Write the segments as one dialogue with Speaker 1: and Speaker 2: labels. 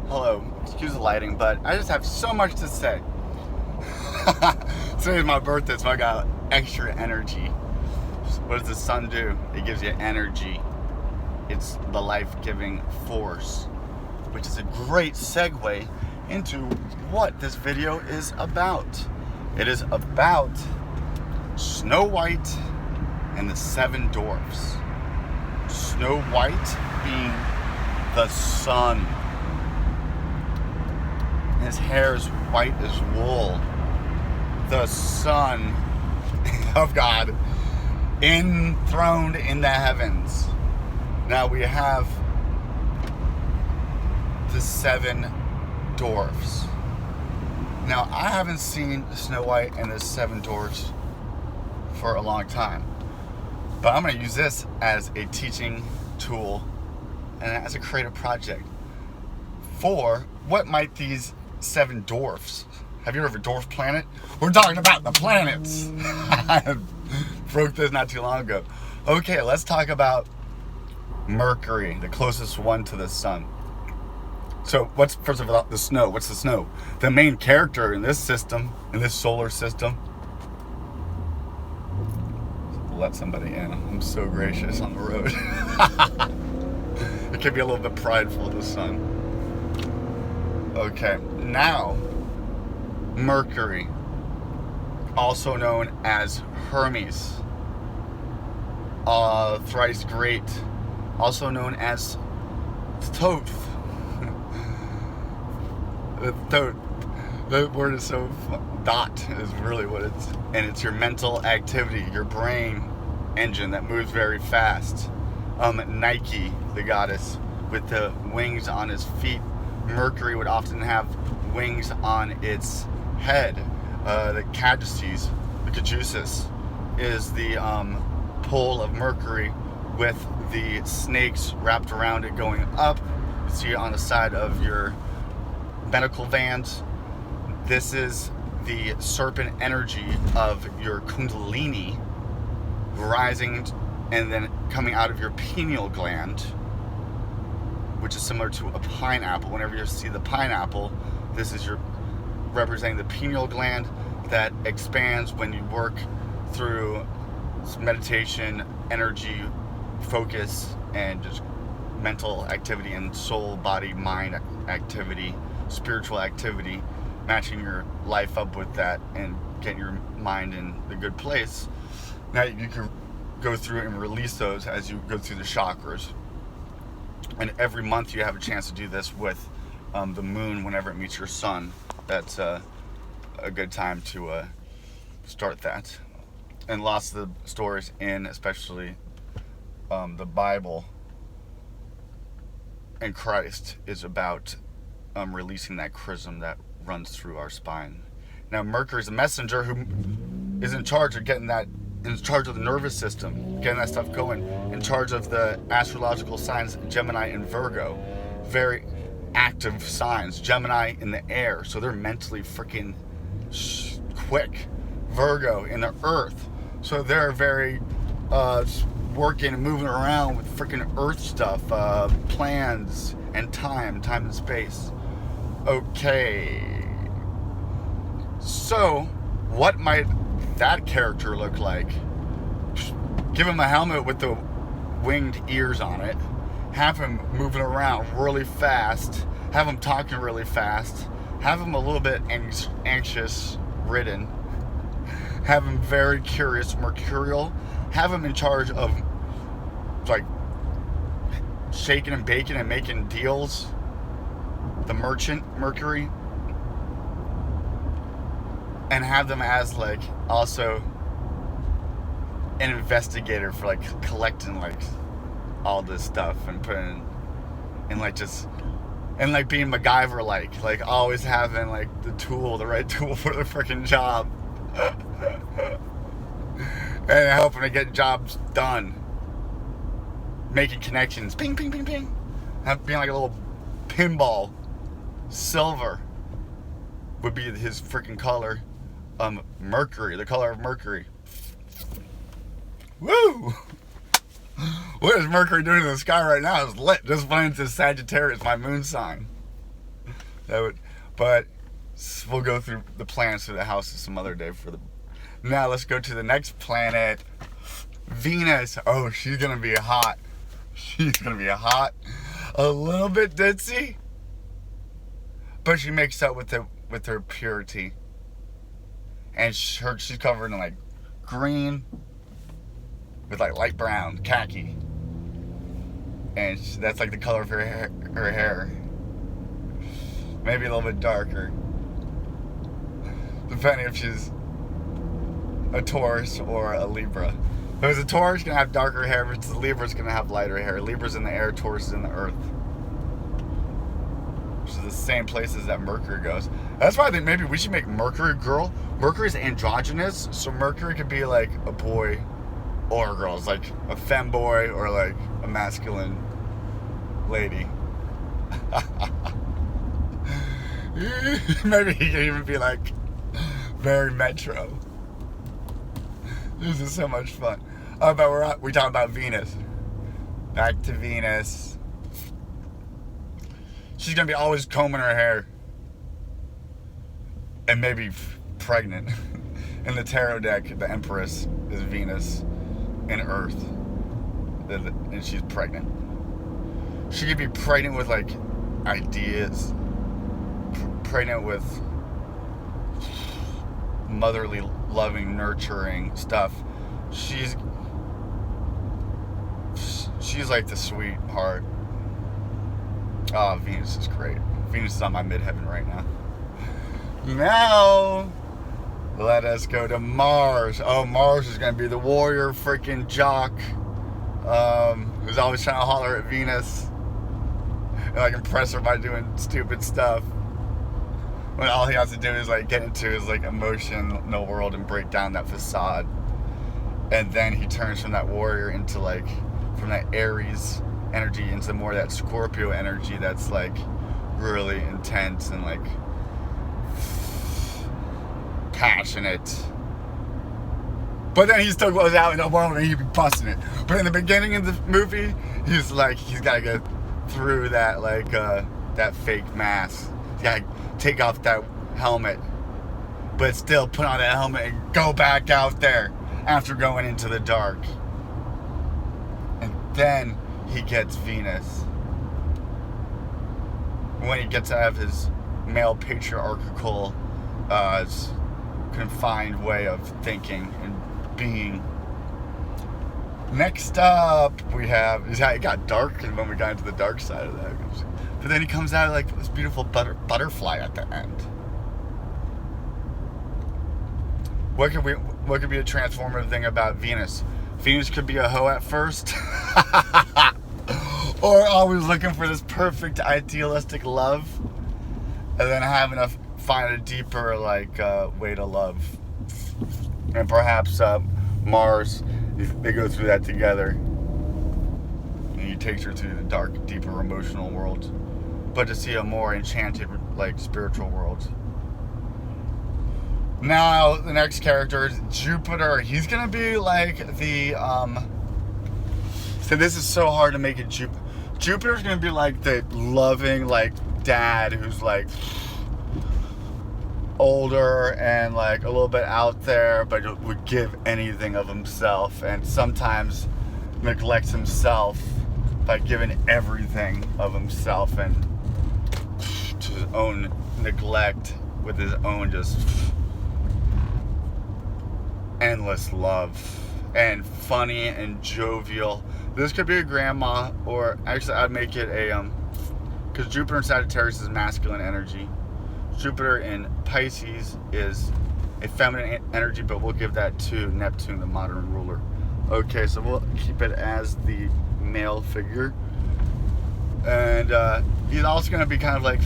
Speaker 1: Hello, excuse the lighting, but I just have so much to say. Today's my birthday, so I got extra energy. What does the sun do? It gives you energy. It's the life-giving force, which is a great segue into what this video is about. It is about Snow White and the Seven Dwarfs. Snow White being the sun. His hair is white as wool. The Son of God, enthroned in the heavens. Now we have the Seven Dwarfs. Now I haven't seen Snow White and the Seven Dwarfs for a long time, but I'm going to use this as a teaching tool and as a creative project for what might these seven dwarfs. Have you heard of a dwarf planet? We're talking about the planets. I broke this not too long ago. Okay, let's talk about Mercury, the closest one to the sun. So what's, first of all, the snow? What's the snow? The main character in this system, in this solar system. Let somebody in. I'm so gracious on the road. It can be a little bit prideful, the sun. Okay, now Mercury, also known as Hermes, thrice great, also known as Thoth. The word is so dot is really what it's, and it's your mental activity, your brain engine that moves very fast. Nike, the goddess, with the wings on his feet. Mercury would often have wings on its head. The caduceus, the caduceus, is the pole of Mercury with the snakes wrapped around it going up. You see it on the side of your medical vans. This is the serpent energy of your kundalini rising and then coming out of your pineal gland, which is similar to a pineapple. Whenever you see the pineapple, this is your representing the pineal gland that expands when you work through meditation, energy, focus, and just mental activity and soul, body, mind activity, spiritual activity, matching your life up with that and getting your mind in the good place. Now you can go through and release those as you go through the chakras. And every month you have a chance to do this with the moon whenever it meets your sun. That's a good time to start that. And lots of the stories in, especially the Bible and Christ, is about releasing that chrism that runs through our spine. Now Mercury's a messenger who is in charge of getting that, in charge of the nervous system, getting that stuff going, in charge of the astrological signs Gemini and Virgo. Very active signs. Gemini in the air, so they're mentally freaking quick. Virgo in the earth, so they're very working and moving around with freaking earth stuff, plans and time and space. Okay, so what might that character look like? Give him a helmet with the winged ears on it, have him moving around really fast, have him talking really fast, have him a little bit anxious ridden, have him very curious, mercurial, have him in charge of like shaking and baking and making deals, the merchant Mercury, and have them as like also an investigator for like collecting like all this stuff and putting in like just, and like being MacGyver like always having like the right tool for the freaking job and helping to get jobs done, making connections, ping ping ping ping, being like a little pinball. Silver would be his freaking color. Mercury, the color of Mercury. Woo! What is Mercury doing in the sky right now? It's lit. Just went into Sagittarius, my moon sign. That would, but we'll go through the planets through the houses some other day for the. Now let's go to the next planet, Venus. Oh, she's gonna be hot. She's gonna be hot, a little bit ditzy, but she makes up with her purity. And she's covered in like green with like light brown, khaki, and that's like the color of her hair. Maybe a little bit darker, depending if she's a Taurus or a Libra. If it's a Taurus, gonna have darker hair. If it's a Libra, it's gonna have lighter hair. Libra's in the air, Taurus is in the earth, which is the same places that Mercury goes. That's why I think maybe we should make Mercury girl. Mercury's androgynous, so Mercury could be like a boy or a girl. It's like a femboy or like a masculine lady. Maybe he could even be like very metro. This is so much fun. Oh, but we talking about Venus. Back to Venus. She's gonna be always combing her hair. And maybe pregnant. In the tarot deck, the Empress is Venus and Earth. And she's pregnant. She could be pregnant with like ideas. Pregnant with motherly, loving, nurturing stuff. She's like the sweetheart. Oh, Venus is great. Venus is on my midheaven right now. Now, let us go to Mars. Oh, Mars is going to be the warrior freaking jock who's always trying to holler at Venus and like impress her by doing stupid stuff. When all he has to do is like get into his like emotional world and break down that facade. And then he turns from that warrior into like, from that Aries energy into more of that Scorpio energy that's like really intense and like passionate. But then he still goes out in the world and he'd be busting it. But in the beginning of the movie, he's gotta go through that like that fake mask. He's gotta take off that helmet, but still put on that helmet and go back out there after going into the dark. And then he gets Venus. When he gets out of his male patriarchal confined way of thinking and being. Next up we have is how it got dark, and when we got into the dark side of that. But then he comes out like this beautiful butterfly at the end. What could be a transformative thing about Venus? Venus could be a hoe at first, or always looking for this perfect idealistic love, and then having to find a deeper like way to love. And perhaps Mars, they go through that together, and he takes her to the dark, deeper emotional world, but to see a more enchanted, like, spiritual world. Now, the next character is Jupiter. He's gonna be like the, so this is so hard to make it Jupiter's gonna be like the loving, like, dad who's, like, older and, like, a little bit out there, but would give anything of himself, and sometimes neglects himself by giving everything of himself, and to his own neglect with his own just endless love, and funny and jovial. This could be a grandma, or actually I'd make it a because Jupiter in Sagittarius is masculine energy. Jupiter in Pisces is a feminine energy, but we'll give that to Neptune, the modern ruler. Okay, so we'll keep it as the male figure, and he's also going to be kind of like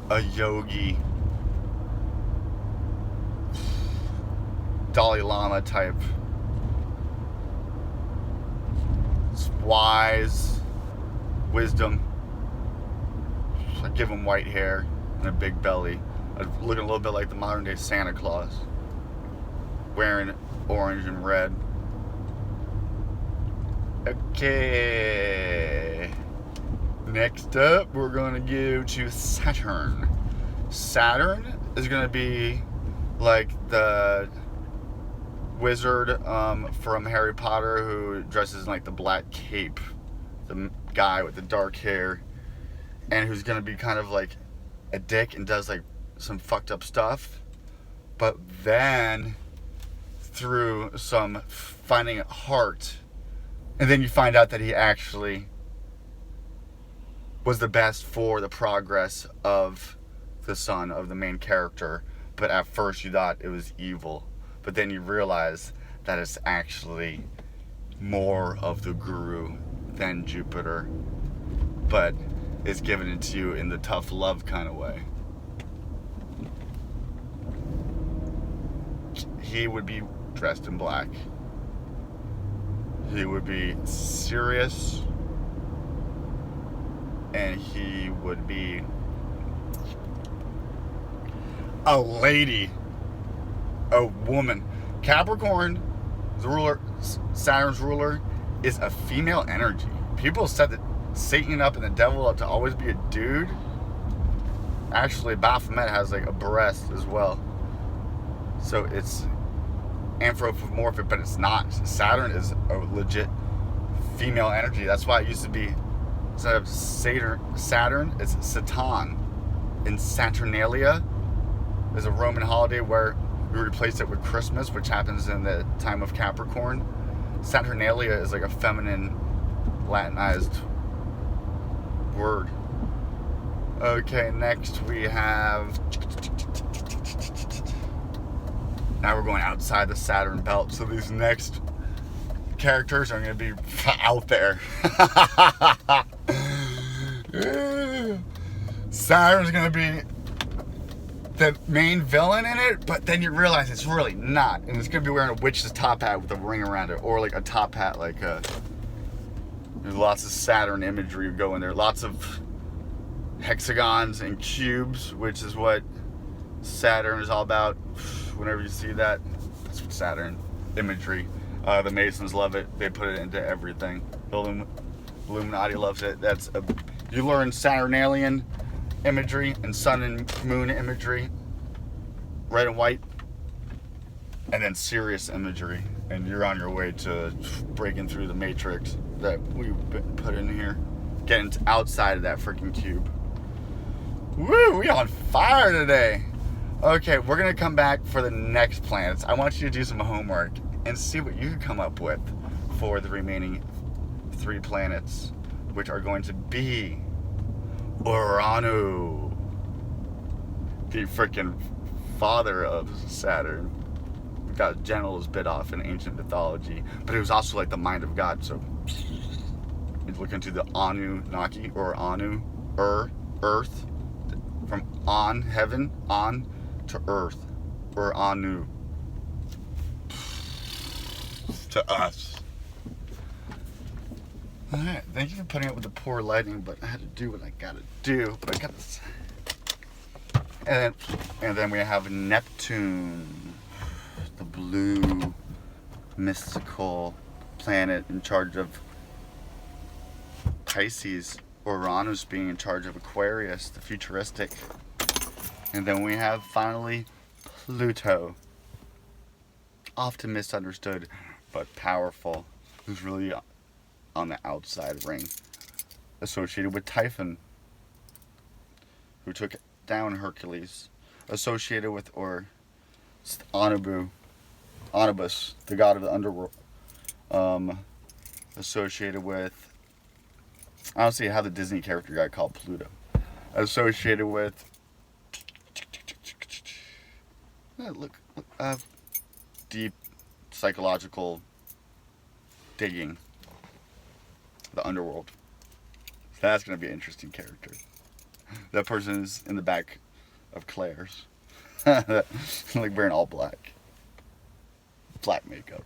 Speaker 1: a yogi, Dalai Lama type. It's wise, wisdom. I'd give him white hair and a big belly. Looking a little bit like the modern day Santa Claus, wearing orange and red. Okay. Next up, we're going to go to Saturn. Saturn is going to be like the wizard from Harry Potter who dresses in like the black cape, the guy with the dark hair, and who's going to be kind of like a dick and does like some fucked up stuff, but then through some finding heart, and then you find out that he actually was the best for the progress of the son of the main character. But at first you thought it was evil, but then you realize that it's actually more of the guru than Jupiter, but it's given it to you in the tough love kind of way. He would be dressed in black. He would be serious, and he would be a lady, a woman. Capricorn, the ruler, Saturn's ruler, is a female energy. People said that Satan up and the devil up to always be a dude. Actually, Baphomet has like a breast as well. So it's anthropomorphic, but it's not. Saturn is a legit female energy. That's why it used to be, instead of Saturn, it's Satan. In Saturnalia is a Roman holiday where we replaced it with Christmas, which happens in the time of Capricorn. Saturnalia is like a feminine Latinized word. Okay, next we have, now we're going outside the Saturn belt, so these next characters are going to be out there. Saturn's going to be the main villain in it, but then you realize it's really not, and it's going to be wearing a witch's top hat with a ring around it, or like a top hat, like there's lots of Saturn imagery going there, lots of hexagons and cubes, which is what Saturn is all about. Whenever you see that, that's what Saturn imagery. The Masons love it. They put it into everything. The Illuminati loves it. You learn Saturnalian imagery and sun and moon imagery, red and white, and then Sirius imagery, and you're on your way to breaking through the matrix that we put in here, getting outside of that freaking cube. Woo, we on fire today. Okay, we're gonna come back for the next planets. I want you to do some homework and see what you can come up with for the remaining 3 planets, which are going to be Uranu, the freaking father of Saturn. Got genitals bit off in ancient mythology, but it was also like the mind of God. So you look into the Anunnaki, or Anu, Earth, from on, heaven, on to earth, or Anu to us. Alright, thank you for putting up with the poor lighting, but I had to do what I gotta do. But I got this. And then we have Neptune, the blue mystical planet in charge of Pisces. Uranus being in charge of Aquarius, the futuristic. And then we have finally Pluto, often misunderstood but powerful, who's really on the outside ring, associated with Typhon, who took down Hercules, associated with Anubis, the god of the underworld, associated with, I don't see how the Disney character got called Pluto, associated with, deep psychological digging, the underworld. That's going to be an interesting character. That person is in the back of Claire's, like wearing all black makeup.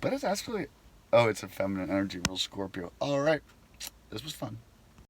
Speaker 1: But it's actually, oh, it's a feminine energy, real Scorpio. All right, this was fun.